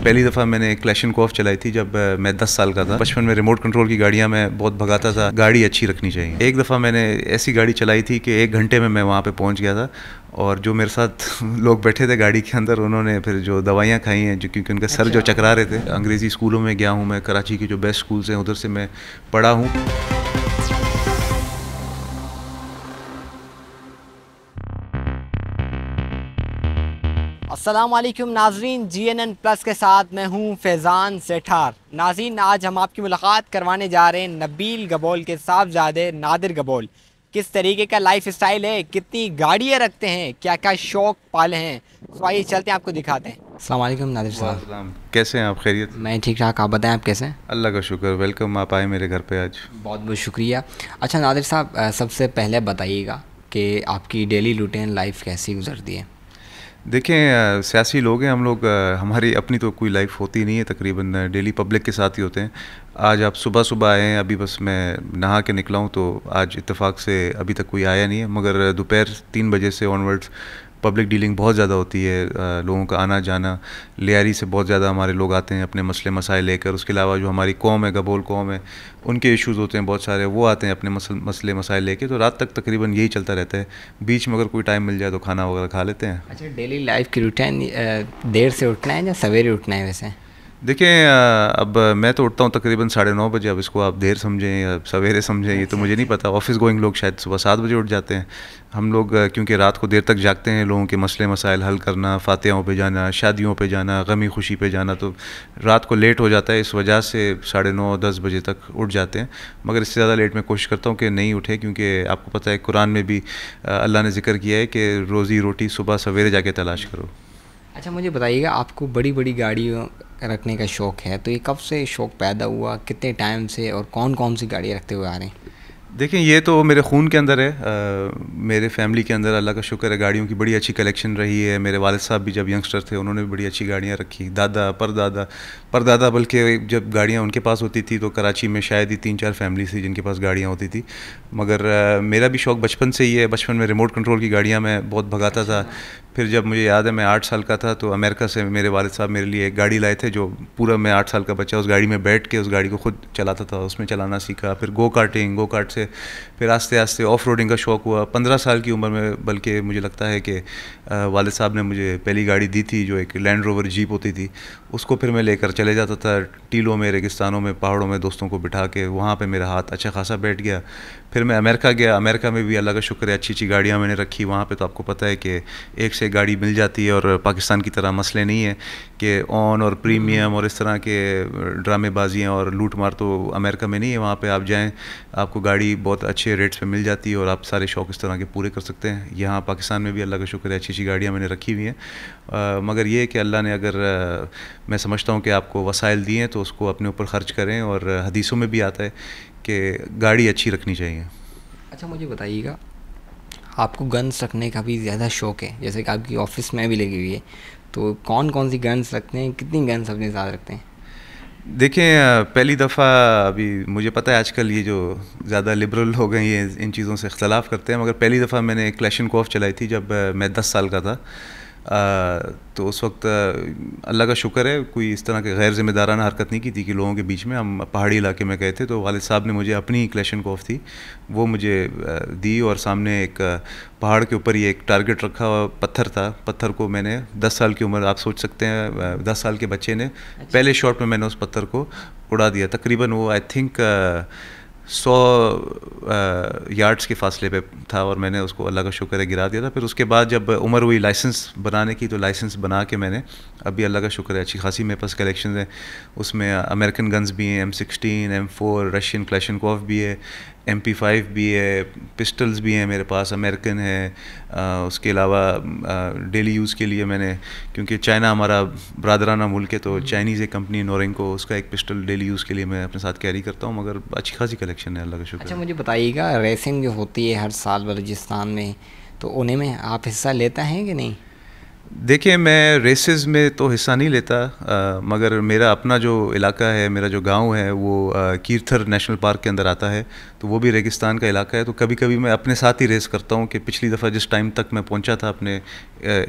पहली दफ़ा मैंने क्लैशनकोफ चलाई थी जब मैं 10 साल का था। बचपन में रिमोट कंट्रोल की गाड़ियाँ मैं बहुत भगाता था। गाड़ी अच्छी रखनी चाहिए। एक दफ़ा मैंने ऐसी गाड़ी चलाई थी कि 1 घंटे में मैं वहाँ पे पहुँच गया था, और जो मेरे साथ लोग बैठे थे गाड़ी के अंदर, उन्होंने फिर जो दवाइयाँ खाई हैं, जो क्योंकि उनके सर जो चकरा रहे थे। अंग्रेज़ी स्कूलों में गया हूँ मैं, कराची के जो बेस्ट स्कूल्स हैं उधर से मैं पढ़ा हूँ। अस्सलाम वालेकुम नाजरीन, GNN प्लस के साथ मैं हूं फैज़ान सेठार। नाज़रीन, आज हम आपकी मुलाकात करवाने जा रहे हैं नबील गबोल के साहबजादे नादिर गबोल। किस तरीके का लाइफ स्टाइल है, कितनी गाड़ियाँ रखते हैं, क्या क्या शौक़ पाले हैं, तो आइए चलते हैं आपको दिखाते हैं। अस्सलाम वालेकुम नादिर साहब। कैसे हैं आप? खैरियत? मैं ठीक ठाक, आप बताएं आप कैसे हैं? अल्लाह का शुक्र। वेलकम, आप आए मेरे घर पे आज। बहुत बहुत शुक्रिया। अच्छा नादिर साहब, सबसे पहले बताइएगा कि आपकी डेली रूटीन लाइफ कैसी गुजरती है? देखें, सियासी लोग हैं हम लोग, हमारी अपनी तो कोई लाइफ होती नहीं है, तकरीबन डेली पब्लिक के साथ ही होते हैं। आज आप सुबह सुबह आए हैं, अभी बस मैं नहा के निकला हूँ, तो आज इत्तेफाक से अभी तक कोई आया नहीं है, मगर दोपहर 3 बजे से ऑनवर्ड्स पब्लिक डीलिंग बहुत ज़्यादा होती है। लोगों का आना जाना, लियारी से बहुत ज़्यादा हमारे लोग आते हैं अपने मसले मसाइल लेकर। उसके अलावा जो हमारी कौम है, गबोल कौम है, उनके इश्यूज़ होते हैं बहुत सारे, वो आते हैं अपने मसले मसाइल लेके। तो रात तक तकरीबन यही चलता रहता है। बीच में अगर कोई टाइम मिल जाए तो खाना वगैरह खा लेते हैं। अच्छा, डेली लाइफ की रूटीन देर से उठना है या सवेरे उठना है वैसे? देखें, अब मैं तो उठता हूँ तकरीबन 9:30 बजे। अब इसको आप देर समझें या सवेरे समझें, ये तो मुझे नहीं पता। ऑफिस गोइंग लोग शायद सुबह 7 बजे उठ जाते हैं। हम लोग क्योंकि रात को देर तक जागते हैं, लोगों के मसले मसाइल हल करना, फातिहाओं पे जाना, शादियों पे जाना, गमी खुशी पे जाना, तो रात को लेट हो जाता है। इस वजह से 9:30-10 बजे तक उठ जाते हैं। मगर इससे ज़्यादा लेट मैं कोशिश करता हूँ कि नहीं उठे, क्योंकि आपको पता है कुरान में भी अल्लाह ने जिक्र किया है कि रोज़ी रोटी सुबह सवेरे जाके तलाश करो। अच्छा, मुझे बताइएगा, आपको बड़ी बड़ी गाड़ियों रखने का शौक़ है, तो ये कब से शौक़ पैदा हुआ, कितने टाइम से, और कौन कौन सी गाड़ियाँ रखते हुए आ रहे हैं? देखें, ये तो मेरे खून के अंदर है। मेरे फैमिली के अंदर अल्लाह का शुक्र है गाड़ियों की बड़ी अच्छी कलेक्शन रही है। मेरे वालिद साहब भी जब यंगस्टर थे, उन्होंने भी बड़ी अच्छी गाड़ियाँ रखी। दादा परदादा बल्कि जब गाड़ियाँ उनके पास होती थी तो कराची में शायद ही 3-4 फैमिली थी जिनके पास गाड़ियाँ होती थी। मगर मेरा भी शौक़ बचपन से ही है। बचपन में रिमोट कंट्रोल की गाड़ियाँ मैं बहुत भगाता था। फिर जब मुझे याद है मैं 8 साल का था, तो अमेरिका से मेरे वालिद साहब मेरे लिए एक गाड़ी लाए थे, जो पूरा मैं 8 साल का बच्चा उस गाड़ी में बैठ के उस गाड़ी को खुद चलाता था, उसमें चलाना सीखा। फिर गो कार्ट से फिर आस्ते आस्ते ऑफ रोडिंग का शौक़ हुआ। 15 साल की उम्र में, बल्कि मुझे लगता है कि वालिद साहब ने मुझे पहली गाड़ी दी थी, जो एक लैंड रोवर जीप होती थी। उसको फिर मैं लेकर चले जाता था टीलों में, रेगिस्तानों में, पहाड़ों में दोस्तों को बिठा के। वहाँ पे मेरा हाथ अच्छा खासा बैठ गया। फिर मैं अमेरिका गया। अमेरिका में भी अल्लाह का शुक्र है अच्छी अच्छी गाड़ियाँ मैंने रखी। वहाँ पे तो आपको पता है कि एक से एक गाड़ी मिल जाती है, और पाकिस्तान की तरह मसले नहीं है कि ऑन और प्रीमियम और इस तरह के ड्रामेबाजियाँ और लूट मार तो अमेरिका में नहीं है। वहाँ पे आप जाएँ, आपको गाड़ी बहुत अच्छे रेट्स पे मिल जाती है, और आप सारे शौक़ इस तरह के पूरे कर सकते हैं। यहाँ पाकिस्तान में भी अल्लाह का शुक्र है अच्छी अच्छी गाड़ियाँ मैंने रखी हुई हैं। मगर ये कि अल्लाह ने अगर मैं समझता हूँ कि आपको वसाइल दिए हैं तो उसको अपने ऊपर ख़र्च करें, और हदीसों में भी आता है कि गाड़ी अच्छी रखनी चाहिए। अच्छा, मुझे बताइएगा, आपको गन्स रखने का भी ज़्यादा शौक़ है, जैसे कि आपकी ऑफिस में भी लगी हुई है, तो कौन कौन सी गन्स रखते हैं, कितनी गन्स अपने साथ रखते हैं? देखें, पहली दफ़ा, अभी मुझे पता है आजकल ये जो ज़्यादा लिबरल हो गए ये इन चीज़ों से इख्तलाफ करते हैं, मगर पहली दफ़ा मैंने क्लैशनकोफ चलाई थी जब मैं 10 साल का था। तो उस वक्त अल्लाह का शुक्र है कोई इस तरह के गैर ज़िम्मेदाराना हरकत नहीं की थी कि लोगों के बीच में। हम पहाड़ी इलाके में गए थे, तो वालिद साहब ने मुझे अपनी क्लैशनकोफ थी वो मुझे दी, और सामने एक पहाड़ के ऊपर ये एक टारगेट रखा हुआ पत्थर था। पत्थर को मैंने 10 साल की उम्र, आप सोच सकते हैं 10 साल के बच्चे ने पहले शॉट में मैंने उस पत्थर को उड़ा दिया। तकरीबन वो आई थिंक 100 यार्ड्स के फासले पे था, और मैंने उसको अल्लाह का शुक्र है गिरा दिया था। फिर उसके बाद जब उम्र हुई लाइसेंस बनाने की, तो लाइसेंस बना के मैंने अभी अल्लाह का शुक्र है अच्छी खासी मेरे पास कलेक्शन है। उसमें अमेरिकन गन्स भी हैं, M16, M4, रशियन क्लैशनकोफ भी है, MP5 भी है, पिस्टल्स भी हैं मेरे पास, अमेरिकन है। उसके अलावा डेली यूज़ के लिए मैंने, क्योंकि चाइना हमारा ब्रादराना मुल्क है, तो चाइनीज़ एक कंपनी नोरेंको, उसका एक पिस्टल डेली यूज़ के लिए मैं अपने साथ कैरी करता हूँ। मगर अच्छी खासी कलेक्शन है अल्लाह का शुक्र। अच्छा, मुझे बताइएगा, रेसिंग जो होती है हर साल बलूचिस्तान में, तो उन्हें में आप हिस्सा लेता हैं कि नहीं? देखिए, मैं रेसेस में तो हिस्सा नहीं लेता, मगर मेरा अपना जो इलाका है, मेरा जो गांव है, वो कीरथर नेशनल पार्क के अंदर आता है। तो वो भी रेगिस्तान का इलाका है। तो कभी कभी मैं अपने साथ ही रेस करता हूँ कि पिछली दफ़ा जिस टाइम तक मैं पहुँचा था अपने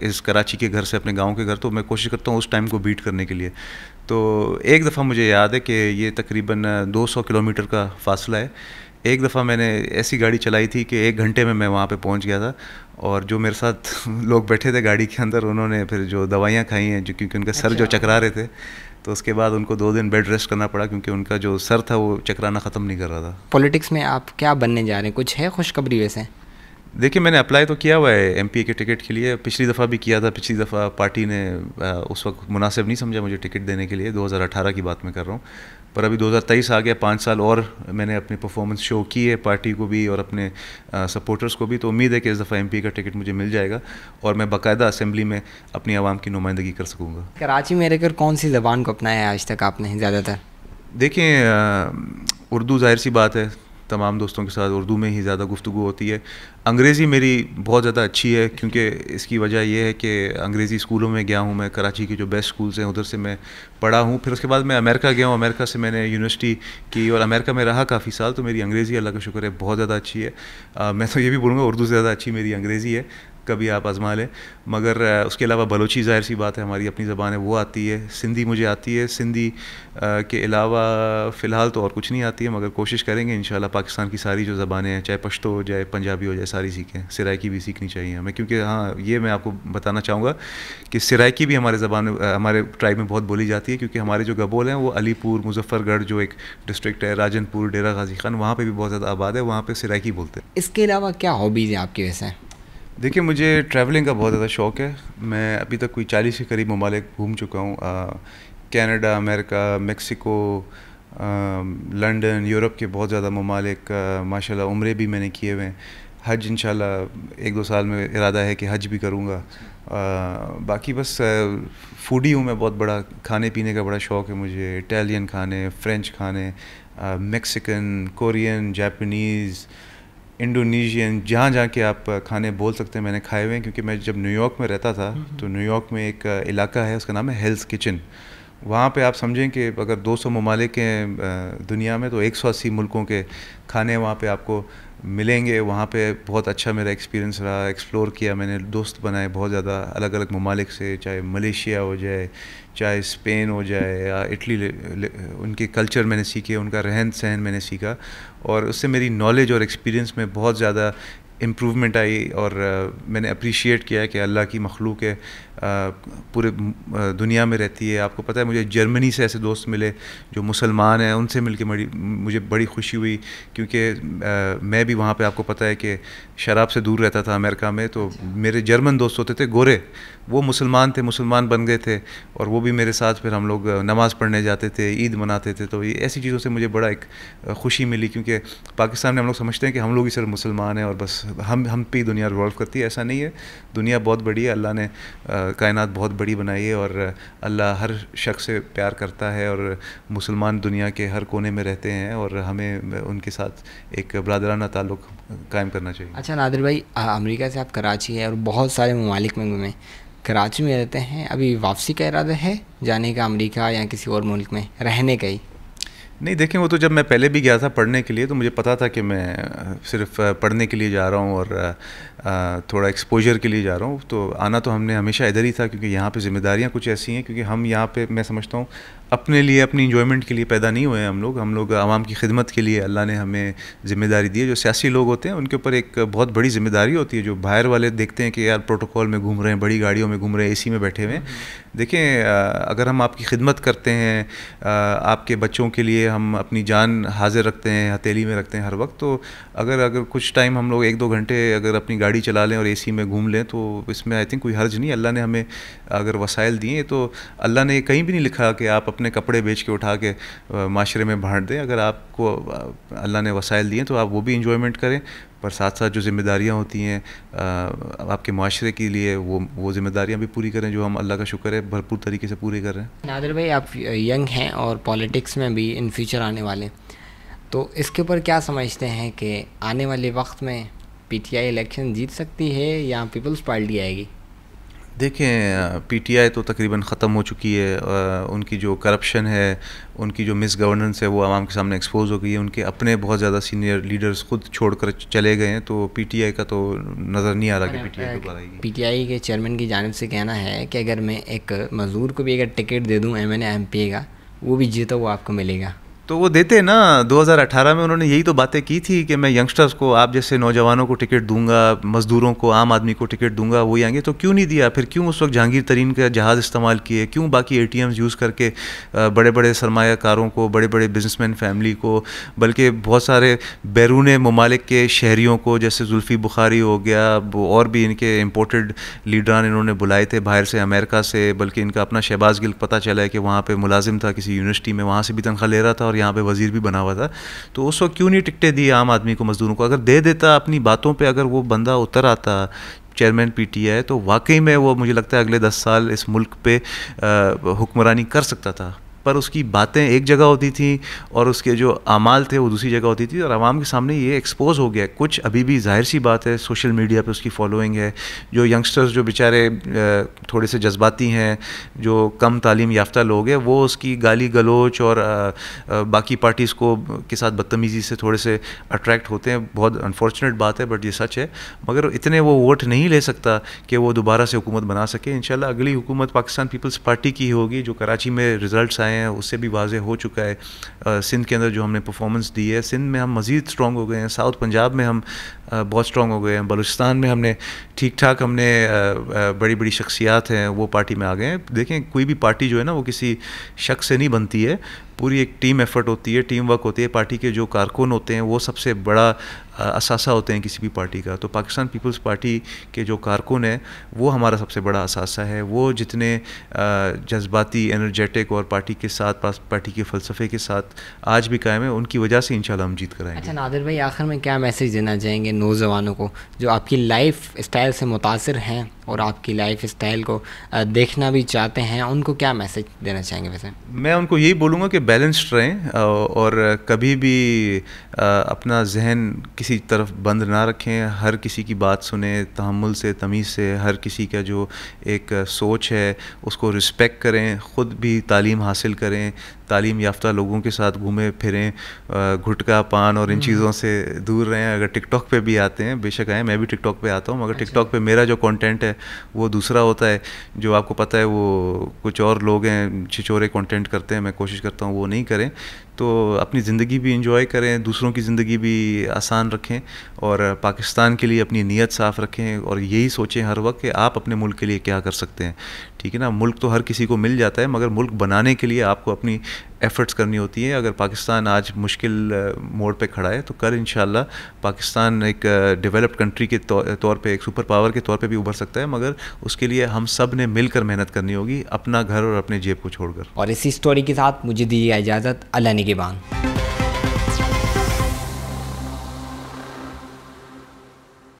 इस कराची के घर से अपने गांव के घर, तो मैं कोशिश करता हूँ उस टाइम को बीट करने के लिए। तो एक दफ़ा मुझे याद है कि ये तकरीबन 200 किलोमीटर का फासला है। एक दफ़ा मैंने ऐसी गाड़ी चलाई थी कि 1 घंटे में मैं वहाँ पे पहुँच गया था। और जो मेरे साथ लोग बैठे थे गाड़ी के अंदर, उन्होंने फिर जो दवाइयाँ खाई हैं, जो क्योंकि उनका सर जो अच्छा। चकरा रहे थे, तो उसके बाद उनको 2 दिन बेड रेस्ट करना पड़ा क्योंकि उनका जो सर था वो चकराना ख़त्म नहीं कर रहा था। पॉलिटिक्स में आप क्या बनने जा रहे हैं, कुछ है खुशखबरी वैसे? देखिए, मैंने अप्लाई तो किया हुआ है एमपी के टिकट के लिए। पिछली दफ़ा भी किया था। पिछली दफ़ा पार्टी ने उस वक्त मुनासिब नहीं समझा मुझे टिकट देने के लिए। 2018 की बात मैं कर रहा हूँ। पर अभी 2023 आ गया, 5 साल और मैंने अपनी परफॉर्मेंस शो की है पार्टी को भी और अपने सपोर्टर्स को भी। तो उम्मीद है कि इस दफ़ा एमपी का टिकट मुझे मिल जाएगा और मैं बाकायदा असेंबली में अपनी आवाम की नुमाइंदगी कर सकूँगा। कराची में रहकर कौन सी ज़बान को अपनाया है आज तक आपने ज़्यादातर? देखिए, उर्दू ज़ाहिर सी बात है, तमाम दोस्तों के साथ उर्दू में ही ज़्यादा गुफ्तगू होती है। अंग्रेज़ी मेरी बहुत ज़्यादा अच्छी है क्योंकि इसकी वजह यह है कि अंग्रेज़ी स्कूलों में गया हूँ मैं। कराची के जो बेस्ट स्कूल्स हैं उधर से मैं पढ़ा हूँ। फिर उसके बाद मैं अमेरिका गया हूँ, अमेरिका से मैंने यूनिवर्सिटी की और अमेरिका में रहा काफ़ी साल। तो मेरी अंग्रेज़ी अल्लाह का शुक्र है बहुत ज़्यादा अच्छी है। मैं तो ये भी बोलूँगा उर्दू से ज़्यादा अच्छी मेरी अंग्रेज़ी है, कभी आप आज़मा लें। मगर उसके अलावा बलोची ज़ाहिर सी बात है, हमारी अपनी ज़बान है, वो आती है। सिंधी मुझे आती है। सिंधी के अलावा फ़िलहाल तो और कुछ नहीं आती है, मगर कोशिश करेंगे इंशाल्लाह पाकिस्तान की सारी जो ज़बानें हैं, चाहे पश्तो हो जाए, पंजाबी हो जाए, सारी सीखें। सिराइकी भी सीखनी चाहिए हमें क्योंकि हाँ, ये मैं आपको बताना चाहूँगा कि सिराइकी भी हमारे ट्राइब में बहुत बोली जाती है क्योंकि हमारे जो गबोल हैं वो अलीपुर, मुजफ्फरगढ़ जो एक डिस्ट्रिक्ट है, राजनपुर, डेरा गाजी खान, वहाँ पर भी बहुत ज़्यादा आबाद है, वहाँ पर सिराइकी बोलते हैं। इसके अलावा क्या हॉबीज़ हैं आपकी वैसे? देखिए, मुझे ट्रैवलिंग का बहुत ज़्यादा शौक़ है। मैं अभी तक कोई 40 के करीब ममालिक घूम चुका हूँ। Canada, America, Mexico, London, Europe के बहुत ज़्यादा ममालिक, माशाल्लाह उम्रे भी मैंने किए हुए हैं। हज इंशाल्लाह 1-2 साल में इरादा है कि हज भी करूँगा। बाकी बस फूडी हूँ मैं बहुत बड़ा। खाने पीने का बड़ा शौक़ है मुझे। इटालियन खाने, फ़्रेंच खाने, मेक्सिकन, कोरियन, जापानीज़, इंडोनेशियन, जहाँ जहाँ के आप खाने बोल सकते हैं मैंने खाए हुए हैं। क्योंकि मैं जब न्यूयॉर्क में रहता था तो न्यूयॉर्क में एक इलाका है, उसका नाम है हेल्स किचन। वहाँ पे आप समझें कि अगर 200 ममालिक हैं दुनिया में, तो 180 मुल्कों के खाने वहाँ पे आपको मिलेंगे। वहाँ पे बहुत अच्छा मेरा एक्सपीरियंस रहा। एक्सप्लोर किया मैंने, दोस्त बनाए बहुत ज़्यादा अलग अलग ममालिक से, चाहे मलेशिया हो जाए, चाहे स्पेन हो जाए या इटली। उनके कल्चर मैंने सीखे, उनका रहन सहन मैंने सीखा और उससे मेरी नॉलेज और एक्सपीरियंस में बहुत ज़्यादा इम्प्रूवमेंट आई। और मैंने अप्रिशिएट किया कि अल्लाह की मखलूक है, पूरे दुनिया में रहती है। आपको पता है, मुझे जर्मनी से ऐसे दोस्त मिले जो मुसलमान हैं, उनसे मिलके मुझे बड़ी खुशी हुई क्योंकि मैं भी वहाँ पे, आपको पता है कि शराब से दूर रहता था अमेरिका में। तो मेरे जर्मन दोस्त होते थे गोरे, वो मुसलमान थे, मुसलमान बन गए थे और वो भी मेरे साथ फिर हम लोग नमाज़ पढ़ने जाते थे, ईद मनाते थे। तो ये ऐसी चीज़ों से मुझे बड़ा एक खुशी मिली क्योंकि पाकिस्तान में हम लोग समझते हैं कि हम लोग ही सिर्फ मुसलमान हैं और बस हम पे ही दुनिया रिवॉल्व करती है। ऐसा नहीं है, दुनिया बहुत बड़ी है। अल्लाह ने कायनात बहुत बड़ी बनाई है और अल्लाह हर शख्स से प्यार करता है और मुसलमान दुनिया के हर कोने में रहते हैं और हमें उनके साथ एक बरादराना ताल्लुक़ कायम करना चाहिए। अच्छा नादिर भाई, अमेरिका से आप कराची है और बहुत सारे ममालिक में घूमे, कराची में रहते हैं, अभी वापसी का इरादा है जाने का अमेरिका या किसी और मुल्क में रहने का ही? नहीं, देखें, वो तो जब मैं पहले भी गया था पढ़ने के लिए तो मुझे पता था कि मैं सिर्फ पढ़ने के लिए जा रहा हूँ और थोड़ा एक्सपोजर के लिए जा रहा हूँ। तो आना तो हमने हमेशा इधर ही था क्योंकि यहाँ पे ज़िम्मेदारियाँ कुछ ऐसी हैं। क्योंकि हम यहाँ पे, मैं समझता हूँ, अपने लिए, अपनी इंजॉयमेंट के लिए पैदा नहीं हुए हैं। हम लोग आवाम की खिदमत के लिए अल्लाह ने हमें ज़िम्मेदारी दी है। जो सियासी लोग होते हैं उनके ऊपर एक बहुत बड़ी ज़िम्मेदारी होती है। जो बाहर वाले देखते हैं कि यार प्रोटोकॉल में घूम रहे हैं, बड़ी गाड़ियों में घूम रहे हैं, एसी में बैठे हुए हैं। देखें, अगर हम आपकी खिदमत करते हैं, आपके बच्चों के लिए हम अपनी जान हाजिर रखते हैं, हथेली में रखते हैं हर वक्त, तो अगर कुछ टाइम हम लोग 1-2 घंटे अगर अपनी गाड़ी चला लें और एसी में घूम लें तो इसमें आई थिंक कोई हर्ज नहीं। अल्लाह ने हमें अगर वसाइल दिए तो अल्लाह ने कहीं भी नहीं लिखा कि आप अपने कपड़े बेच के उठा के माशरे में बांट दें। अगर आपको अल्लाह ने वसाइल दिए तो आप वो भी इंजॉयमेंट करें, पर साथ साथ जो ज़िम्मेदारियाँ होती हैं आपके माशरे के लिए, वो ज़िम्मेदारियाँ भी पूरी करें, जो हम अल्लाह का शुक्र है भरपूर तरीके से पूरी कर रहे हैं। नादिर भाई, आप यंग हैं और पॉलिटिक्स में भी इन फ्यूचर आने वाले, तो इसके ऊपर क्या समझते हैं कि आने वाले वक्त में पीटीआई इलेक्शन जीत सकती है या पीपल्स पार्टी आएगी? देखें, पीटीआई तो तकरीबन ख़त्म हो चुकी है। उनकी जो करप्शन है, उनकी जो मिस गवर्नेंस है, वो आवाम के सामने एक्सपोज हो गई है। उनके अपने बहुत ज़्यादा सीनियर लीडर्स खुद छोड़कर चले गए हैं, तो पीटीआई का तो नज़र नहीं आ रहा कि पीटीआई दोबारा आएगी। पीटीआई के चेयरमैन की जानिब से कहना है कि अगर मैं एक मज़दूर को भी अगर टिकट दे दूँ एमएनए एमपी का, वो भी जीतो वो आपको मिलेगा। तो वो देते ना, 2018 में उन्होंने यही तो बातें की थी कि मैं यंगस्टर्स को, आप जैसे नौजवानों को टिकट दूंगा, मज़दूरों को, आम आदमी को टिकट दूंगा, वही आएंगे। तो क्यों नहीं दिया फिर? क्यों उस वक्त जहांगीर तरीन का जहाज़ इस्तेमाल किए? क्यों बाकी एटीएम्स यूज़ करके बड़े बड़े सरमायाकारों को, बड़े बड़े बिजनेसमैन फैमिली को, बल्कि बहुत सारे बैरून ममालिक के शहरियों को, जैसे जुल्फ़ी बुखारी हो गया, और भी इनके इम्पोर्टेड लीडरान इन्होंने बुलाए थे बाहर से, अमेरिका से, बल्कि इनका अपना शहबाज गिल पता चला है कि वहाँ पर मुलाजिम था किसी यूनिवर्सिटी में, वहाँ से भी तनख्वाह ले रहा था और यहाँ पे वज़ीर भी बना हुआ था। तो उस वक्त क्यों नहीं टिकटें दी आम आदमी को, मज़दूरों को? अगर दे देता अपनी बातों पे, अगर वो बंदा उतर आता चेयरमैन पीटीआई, तो वाकई में वो, मुझे लगता है अगले 10 साल इस मुल्क पे हुक्मरानी कर सकता था। पर उसकी बातें एक जगह होती थी और उसके जो आमाल थे वो दूसरी जगह होती थी, और आवाम के सामने ये एक्सपोज हो गया। कुछ अभी भी जाहिर सी बात है, सोशल मीडिया पे उसकी फॉलोइंग है। जो यंगस्टर्स जो बेचारे थोड़े से जज्बाती हैं, जो कम तालीम याफ्ता लोग हैं, वो उसकी गाली गलोच और बाकी पार्टीज़ को के साथ बदतमीज़ी से थोड़े से अट्रैक्ट होते हैं। बहुत अनफॉर्चुनेट बात है, बट ये सच है। मगर इतने वो वोट नहीं ले सकता कि वो दोबारा से हुकूमत बना सके। इंशाल्लाह अगली हुकूमत पाकिस्तान पीपल्स पार्टी की होगी। जो कराची में रिज़ल्ट्स आए हैं उससे भी वाज़े हो चुका है। सिंध के अंदर जो हमने परफॉर्मेंस दी है, सिंध में हम मज़ीद स्ट्रॉन्ग हो गए हैं। साउथ पंजाब में हम बहुत स्ट्रॉन्ग हो गए हैं। बलूचिस्तान में हमने ठीक ठाक, हमने बड़ी बड़ी शख्सियात हैं वो पार्टी में आ गए हैं। देखें, कोई भी पार्टी जो है ना, वो किसी शख्स से नहीं बनती है, पूरी एक टीम एफर्ट होती है, टीम वर्क होती है। पार्टी के जो कारकुन होते हैं वो सबसे बड़ा असासा होते हैं किसी भी पार्टी का। तो पाकिस्तान पीपल्स पार्टी के जो कारकुन हैं वो हमारा सबसे बड़ा असासा है। वो जितने जज्बाती, एनर्जेटिक और पार्टी के साथ, पार्टी के फ़लसफ़े के साथ आज भी कायम है, उनकी वजह से इंशाल्लाह हम जीत कर आएंगे। अच्छा नादिर भाई, आखिर में क्या मैसेज देना चाहेंगे नौजवानों को जो आपकी लाइफ स्टाइल से मुतासिर हैं और आपकी लाइफ स्टाइल को देखना भी चाहते हैं? उनको क्या मैसेज देना चाहेंगे? वैसे मैं उनको यही बोलूँगा कि बैलेंस्ड रहें और कभी भी अपना जहन किसी तरफ बंद ना रखें। हर किसी की बात सुने तहम्मुल से, तमीज़ से। हर किसी का जो एक सोच है उसको रिस्पेक्ट करें। ख़ुद भी तालीम हासिल करें, तालीम याफ्ता लोगों के साथ घूमें फिरें, गुटखा पान और इन चीज़ों से दूर रहें। अगर टिकटॉक पे भी आते हैं, बेशक आएँ, मैं भी टिकटॉक पे आता हूँ, मगर टिकटॉक पे मेरा जो कंटेंट है वो दूसरा होता है। जो आपको पता है वो कुछ और लोग हैं छिछोरे कंटेंट करते हैं, मैं कोशिश करता हूँ वो नहीं करें। तो अपनी ज़िंदगी भी इंजॉय करें, दूसरों की ज़िंदगी भी आसान रखें और पाकिस्तान के लिए अपनी नीयत साफ़ रखें और यही सोचें हर वक्त कि आप अपने मुल्क के लिए क्या कर सकते हैं। ठीक है ना? मुल्क तो हर किसी को मिल जाता है, मगर मुल्क बनाने के लिए आपको अपनी एफ़र्ट्स करनी होती हैं। अगर पाकिस्तान आज मुश्किल मोड़ पे खड़ा है तो कल इंशाल्लाह पाकिस्तान एक डेवलप्ड कंट्री के तौर पे, एक सुपर पावर के तौर पे भी उभर सकता है। मगर उसके लिए हम सब ने मिलकर मेहनत करनी होगी, अपना घर और अपने जेब को छोड़कर। और इसी स्टोरी के साथ मुझे दी इजाज़त। अल्लाह निगहबान।